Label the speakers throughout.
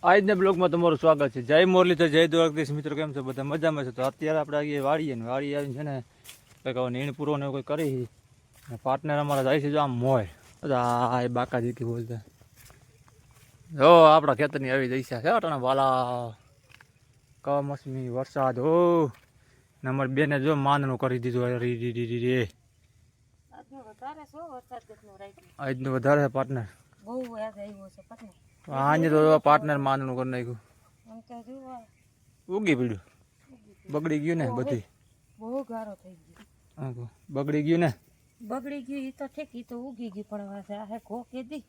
Speaker 1: આજના બ્લોગમાં તમારું સ્વાગત છે. જય મુરલીધર, જય દ્વારકાધીશ. મિત્રો કેમ છે? બધા મજામાં છે? તો અત્યારે આપણે આવીએ વાળી આવીને છે ને કંઈક નીણ પૂરો ને કોઈ કરી પાર્ટનર અમારા જાય છે જો આમ મોય આ બાકાજી કી બોલતા જો આપણા ખેતરની આવી જઈશા છે અટાણા વાલા કમોસમી વરસાદ હો નંબર 2 ને જો માનનું કરી દીધું રે આજનું વધારે છે પાર્ટનર આજે તો પાર્ટનર માનનું કરી નાખ્યું ઉગી પડ્યું બગડી ગયું ને બધી
Speaker 2: બહુ ગારો થઈ ગયો
Speaker 1: બગડી ગયું ને
Speaker 2: બગડી ગયું ઈ તો ઠીક ઈ તો ઉગી ગયું પણ આ હે ખો કેદી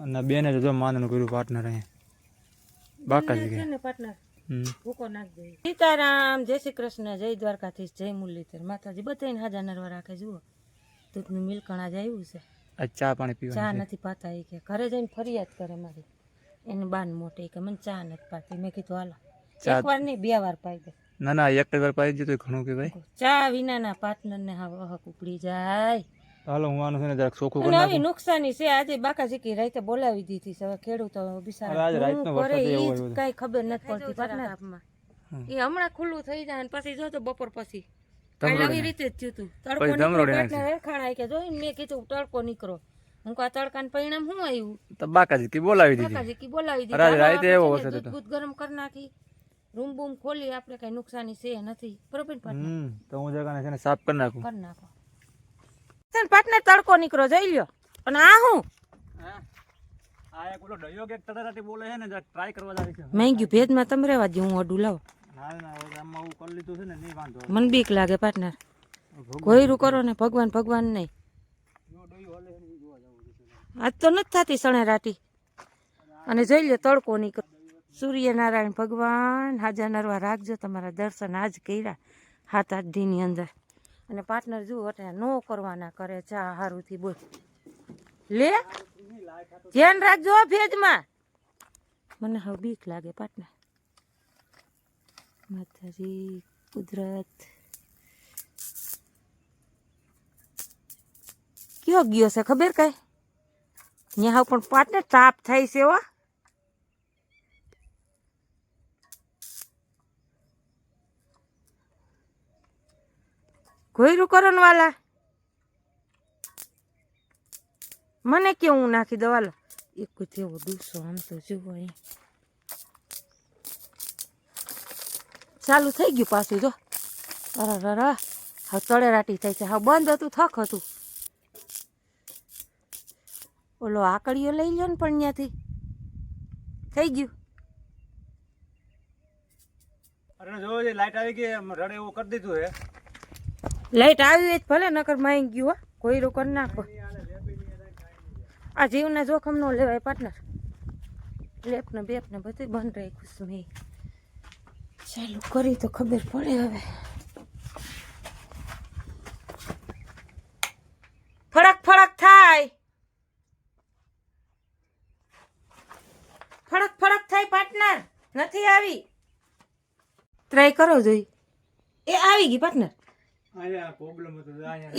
Speaker 1: અને બેને જો માનનું કર્યું પાર્ટનર અહીંયા બાકાજી
Speaker 2: છે ને પાર્ટનર ભૂકો નાખ દે. સીતારામ, જય શ્રી કૃષ્ણ, જય દ્વારકાધીશ, જય મુરલીધર. માતાજી બધાને હાજર નરવા રાખે. જુઓ દૂધનું મિલ્કણ આજે આવ્યું છે.
Speaker 1: ચા પાણી પીવા
Speaker 2: ચા નથી પાતા એ કે ઘરે જઈને ફરિયાદ કરે મારી એને બાન મોટી કે મને ચા નથી પાતી. મેં કીધું હાલો એક વાર નહીં 2 વાર પાઈ દે.
Speaker 1: ના ના એક વાર પાઈ દીધું ઘણું કે ભાઈ
Speaker 2: ચા વિનાના પાર્ટનર ને હા વહક ઉપડી જાય.
Speaker 1: હાલો હું આનું છે ને જરાક ચોખ્ખું
Speaker 2: અને આવી નુકસાની છે. આજે બાકાજી રાતે બોલાવી દીધી છે. હવે ખેડૂતો બિચારા કરે ઈ જ કઈ ખબર નથી પડતી પાર્ટનરમાં. એ હમણાં ખુલ્લું થઈ જાય ને પછી જોજો બપોર પછી આવી રીતે જ થયું તું. તડકો રેખાણા કે જોઈ મેં કીધું તડકો નીકળો. હું કહું આ તડકાનું પરિણામ શું આવ્યું?
Speaker 1: તો બાકાજી કી બોલાવી
Speaker 2: દીધી. દૂધ ગરમ કરી નાખી રૂમ બૂમ ખોલી આપણે કઈ નુકસાની છે નથી બરોબર પાર્ટનર.
Speaker 1: તો હું જગાને છે ને સાફ કરી નાખું.
Speaker 2: પાર્ટનર તડકો નીકળો જઈ લ્યો. અને આ હું
Speaker 1: આ એક ઓલો ડયો કે તડરાટી બોલે છે ને જરા ટ્રાય કરવા જાય છે.
Speaker 2: મહેંગી ભેજમાં તમે રહેવા દે હું અડું લાવો.
Speaker 1: ના ના આમાં હું કરી લીધું છે ને નહીં વાંધો.
Speaker 2: મને બીક લાગે પાર્ટનર. કોઈરું કરો ને ભગવાન ભગવાન નહીં. આજ તો નથી થતી સણે રાટી. અને જઈ લ્યો તડકો નીકળો. સૂર્યનારાયણ ભગવાન હાજર નરવા રાખજો. તમારા દર્શન આજ કર્યા 7-8 દીની અંદર. અને પાર્ટનર જુઓ એટલે નો કરવાના કરે ચા હારુંથી બોલ લે ધ્યાન રાખજો ભેજમાં. મને હવે બીક લાગે પાર્ટનર. માતાજી કુદરત કયો ગયો છે ખબર કઈ ત્યાં પણ પાર્ટનર તાપ થાય છે હો. ઘોયરું કરો ને વાલા મને કેવું નાખી દો વાલો એક જેવો દૂસો આમ તો જુઓ અહીં ચાલુ થઈ ગયું પાછું જો. અરે હવે તળેરાટી થાય છે. હવે બંધ હતું થક હતું. ઓલો આકડીઓ લઈ લ્યો ને પણ ત્યાંથી થઈ ગયું.
Speaker 1: અરે જો લાઈટ આવી ગઈ રડે એવું કરી દીધું હે.
Speaker 2: લાઈટ આવી જ ભલે નકર માઈ ગયું હો. કોઈ રોક નાખો. આ જીવના જોખમ નો લેવાય પાર્ટનર. લેપ ને બેપ ને બધું બંધ રાખ્યું છે મેં. ચાલુ કરી તો ખબર પડે હવે. ફડક ફડક થાય. ફડક ફડક થાય પાર્ટનર. નથી આવી ટ્રાય કરો જોઈ. એ આવી ગઈ પાર્ટનર.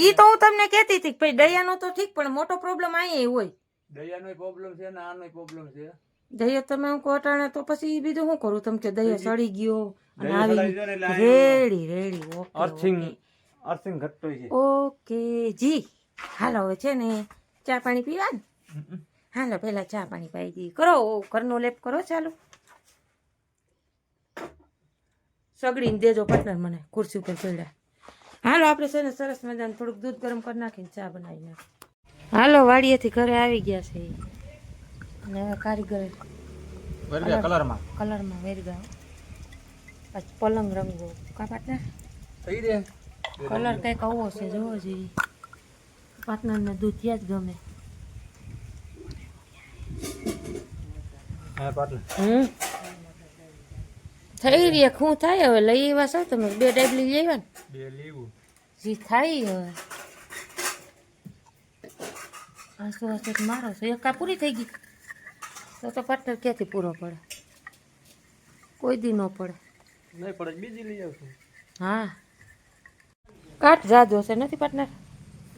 Speaker 2: ઈ તો હું તમને કહેતી હતી ભાઈ દયાનો તો ઠીક પણ મોટો પ્રોબ્લેમ અહીંયા હોય.
Speaker 1: દયાનો પ્રોબ્લેમ છે ને આનો પ્રોબ્લેમ છે.
Speaker 2: દયા તમે હું કોટાણે તો પછી બીજું શું કરું? તમે કે દયા સડી ગયો અને આવી રેડી
Speaker 1: અર્થિંગ ઘટતો છે.
Speaker 2: ઓકે જી હાલો હવે છે ને ચા પાણી પીવા ને. હાલો પેલા ચા પાણી પાઈ દી કરો ઘરનો લેપ કરો ચાલો. સગડીને દેજો પાર્ટનર મને ખુરશી ઉપર પડ્યા. હાલો આપણે છે ને સરસ મજાનું થોડુંક દૂધ ગરમ કરી નાખીને ચા બનાવી નાખ. હાલો વાડીએથી ઘરે આવી ગયા છે અને કારીગર
Speaker 1: કલરમાં
Speaker 2: વેરગા પછી પલંગ રંગો કા પાર્ટનર
Speaker 1: થઈ દે.
Speaker 2: કલર કંઈક આવો છે જોવો જોઈએ. પાર્ટનરને દૂધ ત્યાં જ ગમે.
Speaker 1: હા પાર્ટનર
Speaker 2: થઈ રહી શું થાય હવે લઈ આવ્યા છો તમે 2 ડાબલી લઈ આવ્યા ને
Speaker 1: 2 લેવું
Speaker 2: જી થાય હવે. આસો મારો છો એકા પૂરી થઈ ગઈ તો પાર્ટનર ક્યાંથી પૂરો પડે? કોઈ દી ન પડે.
Speaker 1: નહીં પડે બીજી લઈ આવશું.
Speaker 2: હા કાટ જાજો છે નથી પાર્ટનર.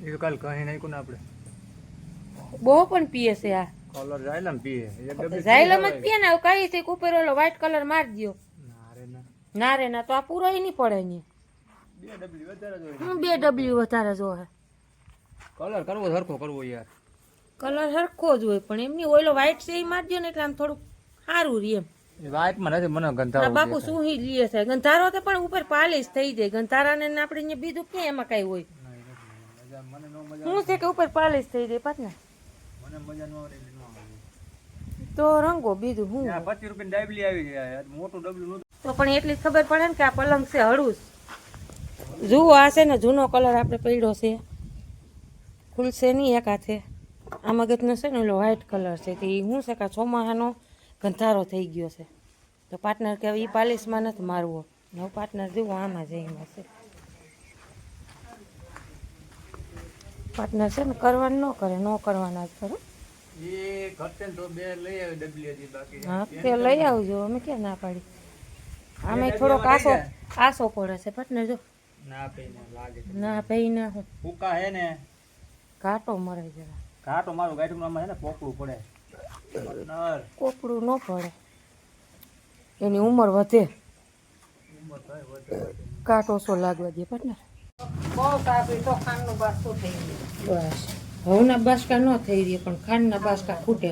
Speaker 1: એ કાલ કહી નાખ્યું ને આપણે
Speaker 2: બહુ પણ પીએ છે આ
Speaker 1: કલર જાયલમ પીએ એક ડબ્બી
Speaker 2: ઝાયલમ જ પીએ ને હવે કઈ થી ઉપર ઓલો વ્હાઈટ કલર મારી દો.
Speaker 1: ના રે ના
Speaker 2: ના રે ના તો આ પૂરો નહીં પડે ને.
Speaker 1: બે ડબ્બી વધારે જોઈએ
Speaker 2: હું 2 ડબલ્યુ વધારે જોહે.
Speaker 1: કલર કરવો સરખો કરવો યાર
Speaker 2: કલર સરખો જ હોય પણ એમની ઓલો વ્હાઈટ છે એ મારી દો ને એટલે આમ થોડુંક સારું રહે એમ.
Speaker 1: એ વાઈટમાં નથી મને
Speaker 2: આ
Speaker 1: ગંધાવો
Speaker 2: બાપુ શું હી લે છે ગંધારો તો પણ ઉપર પાલિશ થઈ જાય ગંધારાને ને આપણે અહીંયા બીજું ક્યાં એમાં કઈ હોય.
Speaker 1: મને નો મજા
Speaker 2: શું છે કે ઉપર પાલિશ થઈ જાય પાછના
Speaker 1: મને મજા ન આવે એટલે ન આવે
Speaker 2: તો રંગો બીજું હું
Speaker 1: આ 25 રૂપિયાની ડાયબલી આવી જાય મોટું ડબલું નહોતું
Speaker 2: તો પણ એટલી જ ખબર પડે ને કે આ પલંગ છે હળુસ. જુઓ આ છે ને જૂનો કલર આપણે પડ્યો છે ખુલશે નહીં એક હાથે. આ મગજનો છે ને ઓલો વ્હાઈટ કલર છે તે શું છે કે ચોમાહાનો ગંધારો થઈ ગયો છે તો પાર્ટનર કે એ પાલિશમાં નથી મારવો. નવું પાર્ટનર જુઓ આમાં જઈમાં છે પાર્ટનર છે ને કરવાનું ન કરે ન કરવાના જ કરો.
Speaker 1: એ ઘટે ને તો બે લઈ આવી ડબલી હતી બાકી
Speaker 2: હા તે લઈ આવજો અમે ક્યાં ના પાડી. આમે થોડોક આસો પડે છે પાર્ટનર જો
Speaker 1: ના પઈને લાગે
Speaker 2: ના ભાઈ ના હું
Speaker 1: ફૂકા હે ને
Speaker 2: ઘાટો મરે જરા
Speaker 1: ઘાટો મારું ગાઈડમાં હે ને પોકળું પડે નર
Speaker 2: કોપડું ન પડે એની ઉંમર વધે
Speaker 1: ઉંમર થાય વધે
Speaker 2: કાંટો ઓછો લાગવા દે પાર્ટનર. બહુ તાપી તો ખાંડનું બાસકું થઈ ગયું બસ ઘઉંના બાસકા ન થઈ રહી પણ ખાંડના બાસકા ખૂટે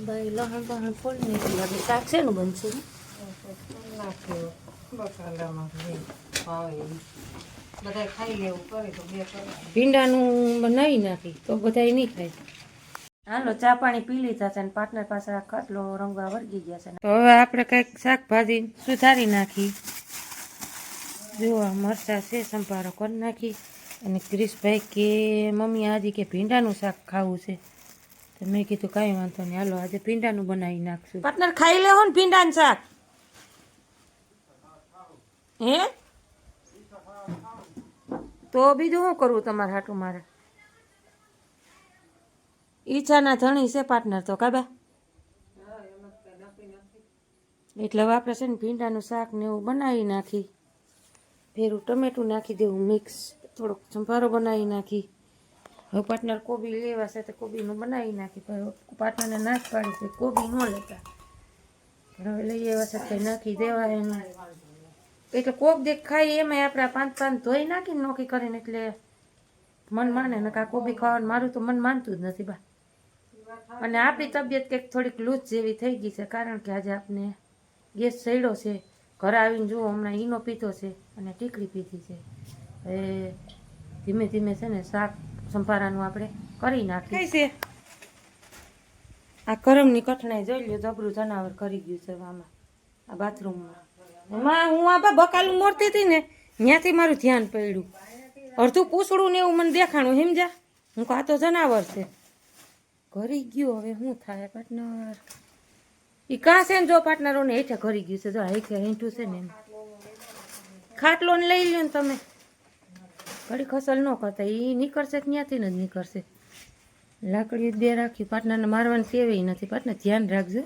Speaker 2: ભાઈ લહણ બહણ ફૂલ નહીં લાગે શાક છે ને બનશે ભીંડાનું બનાવી નાખી તો બધા નહીં ખાય. હાલો ચા પાણી પી લીધા છે ને પાર્ટનર પાસે આ ખાટલો રંગવા વળગી ગયા છે તો હવે આપણે કંઈક શાકભાજી સુધારી નાખી. જો મરચાં છે સંભારો કરી નાખી અને ક્રિશભાઈ કે મમ્મી આજે કે ભીંડાનું શાક ખાવું છે તો મેં કીધું કાંઈ વાંધો નહીં હાલો આજે ભીંડાનું બનાવી નાખશું. પાર્ટનર ખાઈ લેવો ને ભીંડાનું શાક હે તો બીજું શું કરવું તમારે હાટું મારે ઈચ્છાના ધણી છે પાર્ટનર તો કાબા એટલે હવે આપણે છે ને ભીંડાનું શાક ને એવું બનાવી નાખી ફેરું ટમેટું નાખી દેવું મિક્સ થોડોક સંભારો બનાવી નાખી. હવે પાર્ટનર કોબી લેવા છે તો કોબીનું બનાવી નાખી પાર્ટનરને નાશ પાડી છે કોબી ન લેતા પણ હવે લઈ આવ્યા છે કંઈ નાખી દેવાય એને એટલે કોક દેખ ખાઈ એમાં આપણે 5 ધોઈ નાખીને નોખી કરીને એટલે મન માને ને કા કોબી ખાવાનું મારું તો મન માનતું જ નથી બા. અને આપણી તબિયત કંઈક થોડીક લૂઝ જેવી થઈ ગઈ છે કારણ કે આજે આપણે ગેસ ચડ્યો છે ઘરે આવીને જુઓ હમણાં ઈનો પીધો છે અને ટીકડી પીધી છે. હવે ધીમે ધીમે છે ને શાક સંભારાનું આપણે કરી નાખીએ છે. આ કરમની કઠણાઈ જોઈ લ્યો જબરું જનાવર કરી ગયું છે આમાં આ બાથરૂમમાં એમાં હું આ બકાલું મોરતી હતી ને ત્યાંથી મારું ધ્યાન પડ્યું અડધું પૂછડું ને એવું મને દેખાણું સમજ્યા હું કહું આ તો જનાવર છે ઘરી ગયો હવે શું થાય પાર્ટનર એ કાં છે ને જો પાર્ટનરોને હેઠે ઘરી ગયું છે જો હેઠે હેઠું છે ને એમ ખાટલો ને લઈ લ્યો ને તમે ઘડી ખસલ ન કરતા એ નીકળશે ત્યાંથી જ નીકળશે. લાકડી બે રાખી પાર્ટનરને મારવાની સેવી નથી પાર્ટનર ધ્યાન રાખજો.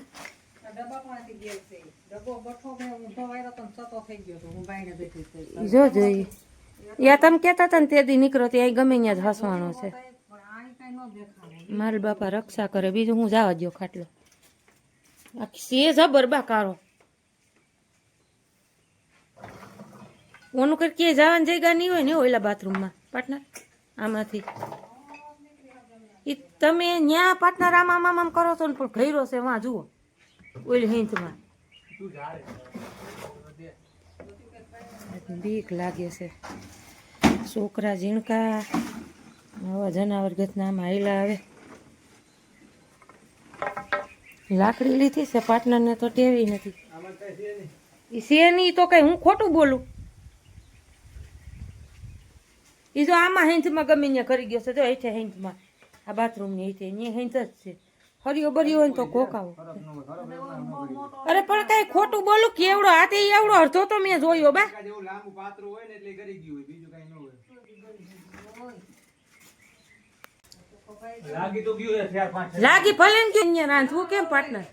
Speaker 2: જો જોઈએ યા તમે કહેતા હતા ને તે દી નીકળો ત્યાં ગમે ત્યાં જ હસવાનો છે. મારા બાપા રક્ષા કરે બીજું હું જવા દો ખાટલો છે જબર બા કારો ઓનું કઈ ક્યાંય જવાની જગ્યા નહીં હોય ને ઓલા બાથરૂમમાં પાર્ટનર આમાંથી એ તમે ન્યા પાર્ટનર આમ કરો છો ને પણ ઘેરો છે વાં જુઓ ઓલી હિંચમાં બીક લાગે છે. છોકરા ઝીણકા આવા જનાવર ગતનામાં હાઈલા આવે. લાકડી લીધી છે પાર્ટનરને તો ટેવી નથી એ છે નહીં તો કઈ હું ખોટું બોલું. એ જો આમાં હેંચમાં ગમે ત્યાં કરી ગયો છે તો હેઠે હેંચમાં આ બાથરૂમની હેઠે અહીંયા હેંચ જ છે હરિયો બરિયો હોય ને તો કોકાવો. અરે પણ કઈ ખોટું બોલું કેવડો હાથે એવડો અડધો તો મેં જોયો બા લાગી ભલે ને ગયું અહીંયા રાંધવું કેમ પાર્ટનર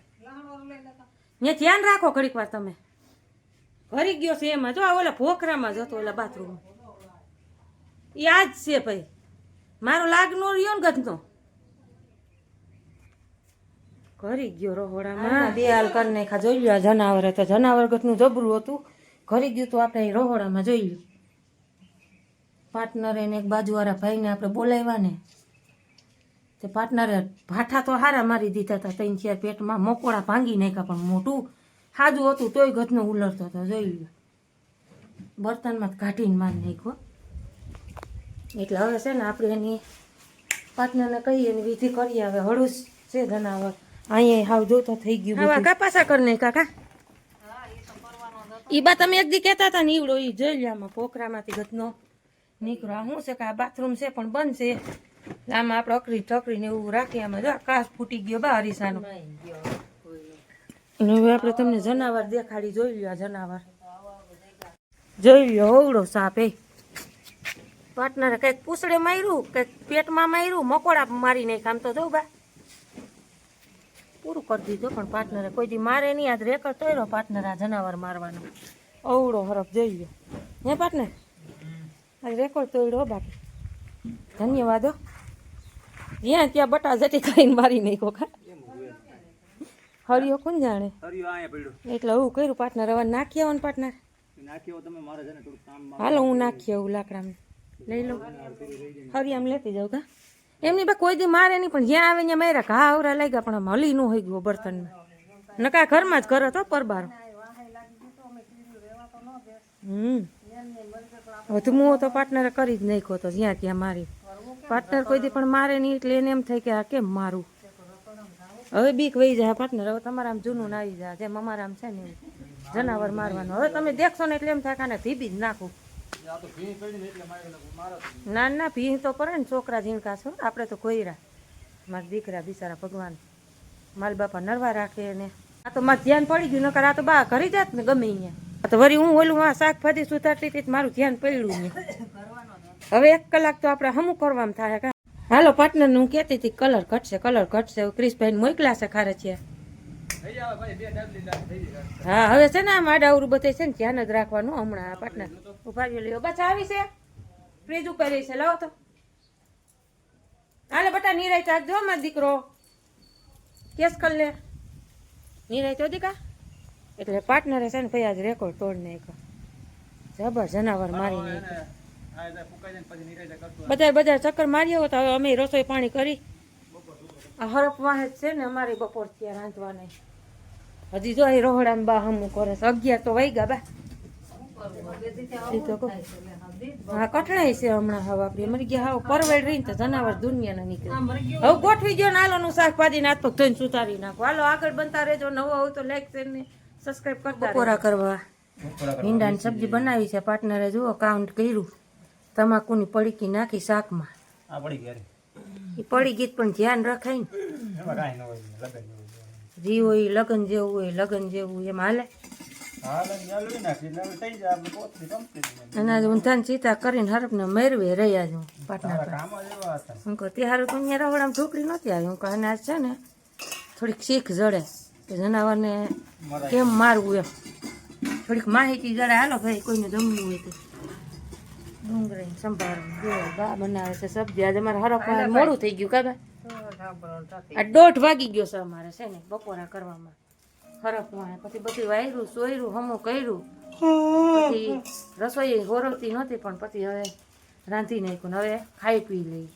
Speaker 2: ને ધ્યાન રાખો ઘડીક વાર તમે ભરી ગયો છે એમાં જો ઓલા ભોખરામાં જતો ઓલા બાથરૂમ એ આ જ છે ભાઈ મારો લાગ નો રહ્યો ને ગધનો ઘરી ગયો રોહોડામાં બે હાલ કરી નાખ્યા જોઈ લ્યો. આ જનાવર હતા, જનાવર ગતનું જબરું હતું, ઘરી ગયું તો આપણે રોહોડામાં જોઈ લ્યો. પાર્ટનરે ને એક બાજુવાળા ભાઈને આપણે બોલાવ્યા ને તે પાર્ટનરે ભાઠા તો હારા મારી દીધા હતા, 3-4 પેટમાં મકોડા ભાંગી નાખ્યા, પણ મોટું સાજું હતું તોય ગતનો ઉલરતો હતો જોઈ લ્યો. બર્તનમાં કાઢીને મારી નાખ્યો. એટલે હવે છે ને આપણે એની પાર્ટનરને કહીએ એની વિધિ કરીએ. હવે હળુસ છે જનાવર અહીંયા હાવ જોતો થઈ ગયું. હા કાપાસા કરી નહીં કાકા. ઈ બા તમે એક દી કહેતા હતા ને ઈવડો ઈ જોઈ લે આમાં પોખરામાંથી ગતનો નીકળો. શું છે કે આ બાથરૂમ છે પણ બંધ છે. આમાં આપણે અકરી ઠકરીને એવું રાખીએ. આમાં જો કાચ ફૂટી ગયો બા હરીસાનો. અને હવે આપણે તમને જનાવર દેખાડી જોઈ લ્યો. આ જનાવર જોઈ લ્યો હવડો સાપ એ. પાર્ટનરે કંઈક પૂછડે માર્યું, કંઈક પેટમાં માર્યું, મકોડા મારી નાખ્યા. આમ તો જો બા પૂરું કરી દીધું, પણ પાર્ટનરે કોઈ દી મારે નહીં. આજ રેકર્ડ તોડ્યો પાર્ટનર આ જનાવર મારવાનો. અવડો હરફ જોઈ લ્યો હે પાર્ટનર, આજ રેકોર્ડ તોડ્યો બાકી. ધન્યવાદ હો. જ્યાં ત્યાં બટા જટી કરીને મારી નાખ્યો ખા. હરિયો કોણ જાણે. એટલે એવું કર્યું પાર્ટનર. હવે નાખી આવો ને પાર્ટનર. હાલો હું નાખી આવું લાકડામાં લઈ લઉં. હરી આમ લેતી જાઉં કા. એમની બા કોઈ દી મારે નહીં, પણ જ્યાં આવે ત્યાં માર્યા ઘા આવરા લાગ્યા, પણ આમ હલી ન હોય ગયો બર્તનમાં. નકા ઘરમાં જ કરે તો પરબાર. હવે હું તો પાર્ટનરે કરી જ નાખ્યો તો જ્યાં ત્યાં મારી. પાર્ટનર કોઈ દી પણ મારે નહીં એટલે એને એમ થાય કે આ કેમ મારું. હવે બીક વહી જાય પાર્ટનર. હવે તમારા આમ જૂનું આવી જાય જેમ અમારા આમ છે ને જનાવર મારવાનું. હવે તમે દેખશો ને એટલે એમ થાય કાને ધીબી જ નાખું. ના ના ભી તો પડે ને, છોકરા ઝીણકા છો આપણે તો કોયરા. મારા દીકરા બિચારા ભગવાન માલ બાપા નરવા રાખે ને. આ તો મારું ધ્યાન પડી ગયું, નકર આ તો બા ઘરી જાત ને ગમે અહીંયા. તો વળી હું ઓલું આ શાકભાજી સુધારતી હતી મારું ધ્યાન પડ્યું ને. હવે 1 કલાક તો આપણે હમું કરવામાં થાય કા. હાલો પાર્ટનર હું કહેતી હતી કલર ઘટશે. ક્રિશભાઈ મોકલા છે ખારે છે. હા હવે છે ને આ માડાવરું બધે છે ને ધ્યાન જ રાખવાનું હમણાં. પાર્ટનર ઉભા લ્યો બસ આવી છે, ફ્રીજ ઉપર છે લાવો તો. હાલે બટા નિરાય ચાકજો મારો દીકરો કેસ કર લે નિરાય તો દીકા. એટલે પાર્ટનરે છે ને ભાઈ આજ રેકોર્ડ તોડ નાખ્યો. જબર જનાવર મારી નાખ્યો. બજાર ચક્કર માર્યો હતો. હવે અમે રસોઈ પાણી કરી. આ હરફ વાહે જ છે ને અમારી બપોર ત્યાં રાંધવાના. હજી જો અહીં રોહડામાં બા હમું કરે છે. 11 તો વાગ્યા બા. હા કઠણાઈ છે હમણાં. હવે આપડી મરી ગયા હવે પરવેડ રહીને તો જનાવર દુનિયાના નીકળે. હવે ગોઠવી ગયો ને હાલો નું શાકભાજી નાથ પગ ધોઈને સુતારી નાખો. હાલો આગળ બનતા રહેજો. નવો હોય તો લાઈક શેર ને સબસ્ક્રાઈબ કરતા. બપોરા કરવા ભીંડાની સબ્જી બનાવી છે. પાર્ટનરે જુઓ કાઉન્ટ કર્યું. તમાકુની પડીકી નાખી શાકમાં. એ પડી ગઈ પણ ધ્યાન રખાય ને. જી હોય લગન જેવું હોય લગન જેવું એમ હાલે. અને આજે ઊંધાને ચીતા કરીને હરફને મેરવે રહ્યા છું પાટના. હું કહું તે હારું તો અહીંયા રવડામાં ઢોકળી નહોતી આવી. હું કહું અને આજ છે ને થોડીક શીખ જડે કે જનાવરને કેમ મારવું એમ. થોડીક માહિતી જડે. હાલો ભાઈ કોઈને જમવું હોય તો ડુંગળી સંભાળવું. બા બનાવે છે સબ્જી. આજે અમારે હરફ મોડું થઈ ગયું કાબા. આ 1:30 વાગી ગયો છે અમારે છે ને બપોરા કરવામાં. હરફ પછી બધું વાયરું સોયરું હમું કર્યું. પછી રસોઈ હોરવતી નહોતી પણ પછી હવે રાંધી નાખ્યું. હવે ખાઈ પી લઈ.